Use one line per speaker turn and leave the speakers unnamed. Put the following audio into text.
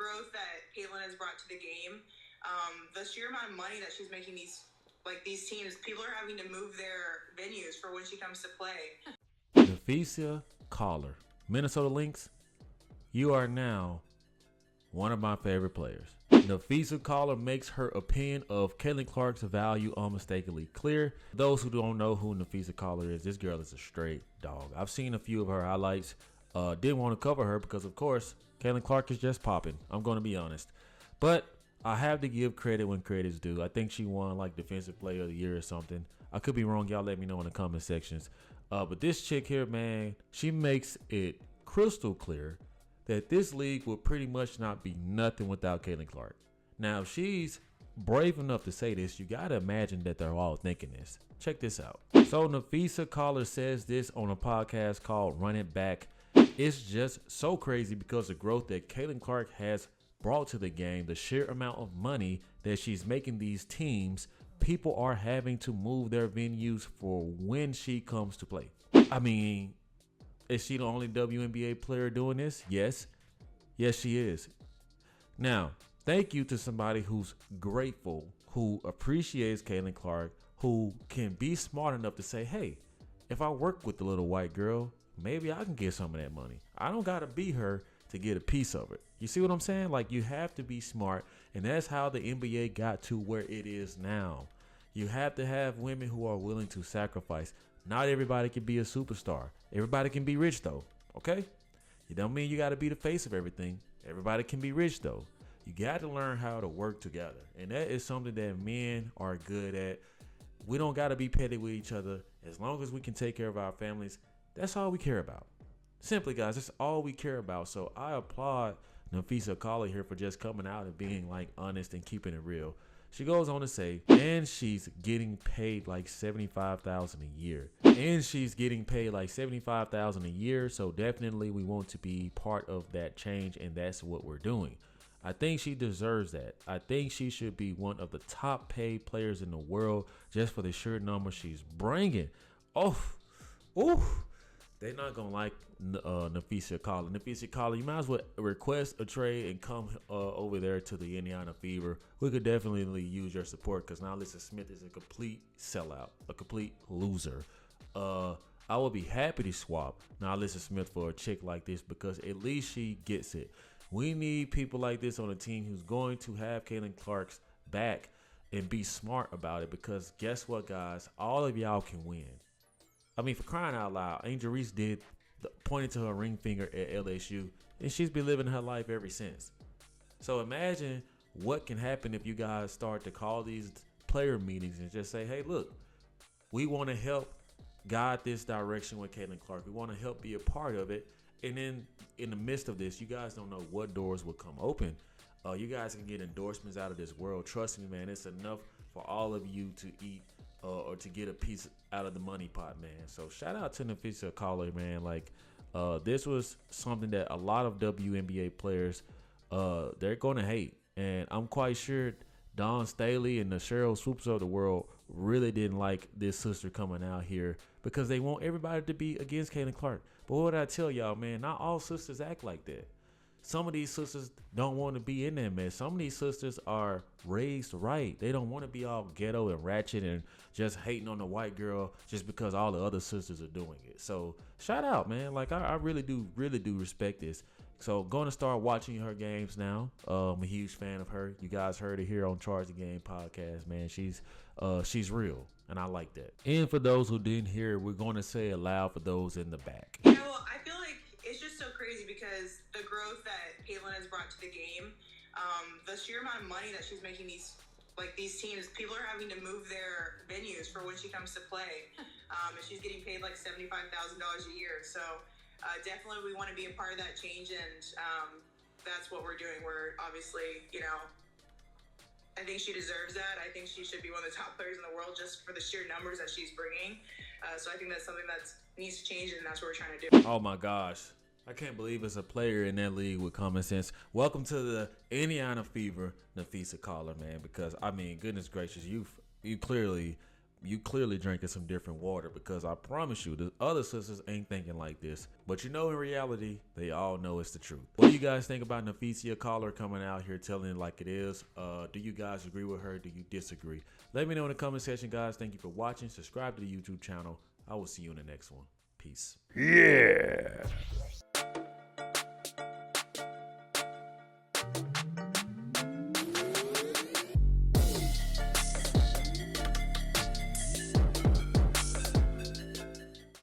growth that Caitlin has brought to the game, the sheer amount of money that she's making these teams, people are having to move their venues for when she comes to play.
Naphessa Collier, Minnesota Lynx, you are now one of my favorite players. Naphessa Collier makes her opinion of Caitlin Clark's value unmistakably clear. Those who don't know who Naphessa Collier is, this girl is a straight dog. I've seen a few of her highlights. Didn't want to cover her because, of course, Caitlin Clark is just popping. I'm going to be honest. But I have to give credit when credit's due. I think she won like Defensive Player of the Year or something. I could be wrong. Y'all let me know in the comment sections. But this chick here, man, she makes it crystal clear that this league will pretty much not be nothing without Caitlin Clark. Now, if she's brave enough to say this, you got to imagine that they're all thinking this. Check this out. So Naphessa Collier says this on a podcast called Run It Back. It's just so crazy because the growth that Caitlin Clark has brought to the game, the sheer amount of money that she's making these teams, people are having to move their venues for when she comes to play. I mean, is she the only WNBA player doing this? Yes. Yes, she is. Now, thank you to somebody who's grateful, who appreciates Caitlin Clark, who can be smart enough to say, hey, if I work with the little white girl, maybe I can get some of that money. I don't got to be her to get a piece of it. You see what I'm saying? Like, you have to be smart, and that's how the NBA got to where it is now. You have to have women who are willing to sacrifice. Not everybody can be a superstar. Everybody can be rich, though, okay? You don't mean you got to be the face of everything. Everybody can be rich, though. You got to learn how to work together, and that is something that men are good at. We don't got to be petty with each other. As long as we can take care of our families, that's all we care about. Simply, guys, that's all we care about. So I applaud Naphessa Collier here for just coming out and being like honest and keeping it real. She goes on to say, and she's getting paid like $75,000 a year. And she's getting paid like $75,000 a year. So definitely we want to be part of that change, and that's what we're doing. I think she deserves that. I think she should be one of the top paid players in the world just for the sheer number she's bringing. Oh, they're not going to like Naphessa Collier. Naphessa Collier, you might as well request a trade and come over there to the Indiana Fever. We could definitely use your support because now Alyssa Smith is a complete sellout, a complete loser. I would be happy to swap now Alyssa Smith for a chick like this because at least she gets it. We need people like this on a team who's going to have Caitlin Clark's back and be smart about it because guess what, guys? All of y'all can win. I mean, for crying out loud, Angel Reese pointed to her ring finger at LSU, and she's been living her life ever since. So imagine what can happen if you guys start to call these player meetings and just say, hey, look, we want to help guide this direction with Caitlin Clark. We want to help be a part of it. And then in the midst of this, you guys don't know what doors will come open. You guys can get endorsements out of this world. Trust me, man, it's enough for all of you to eat or to get a piece out of the money pot, man. So shout out to Naphessa Collier, man. Like, this was something that a lot of WNBA players, they're going to hate. And I'm quite sure Dawn Staley and the Cheryl Swoops of the world really didn't like this sister coming out here because they want everybody to be against Caitlin Clark. But what did I tell y'all, man? Not all sisters act like that. Some of these sisters don't want to be in that mess. Some of these sisters are raised right. They don't want to be all ghetto and ratchet and just hating on the white girl just because all the other sisters are doing it. So shout out, man. Like, I really do respect this. So going to start watching her games now. I'm a huge fan of her. You guys heard it here on Charge the Game podcast, man. She's real, and I like that. And for those who didn't hear, we're going to say it loud for those in the back.
Yeah, well, I feel like it's just so crazy because the growth that Caitlin has brought to the game, the sheer amount of money that she's making these teams, people are having to move their venues for when she comes to play, and she's getting paid like $75,000 a year. So definitely we want to be a part of that change, and that's what we're doing. We're obviously, I think she deserves that. I think she should be one of the top players in the world just for the sheer numbers that she's bringing. So I think that's something that needs to change, and that's what we're trying to do.
Oh my gosh. I can't believe it's a player in that league with common sense. Welcome to the Indiana Fever, Naphessa Collier, man, because, I mean, goodness gracious, you clearly you clearly drinking some different water, because I promise you the other sisters ain't thinking like this. But in reality, they all know it's the truth. What do you guys think about Naphessa Collier coming out here telling it like it is? Do you guys agree with her? Do you disagree? Let me know in the comment section, guys. Thank you for watching. Subscribe to the YouTube channel. I will see you in the next one. Peace.
Yeah.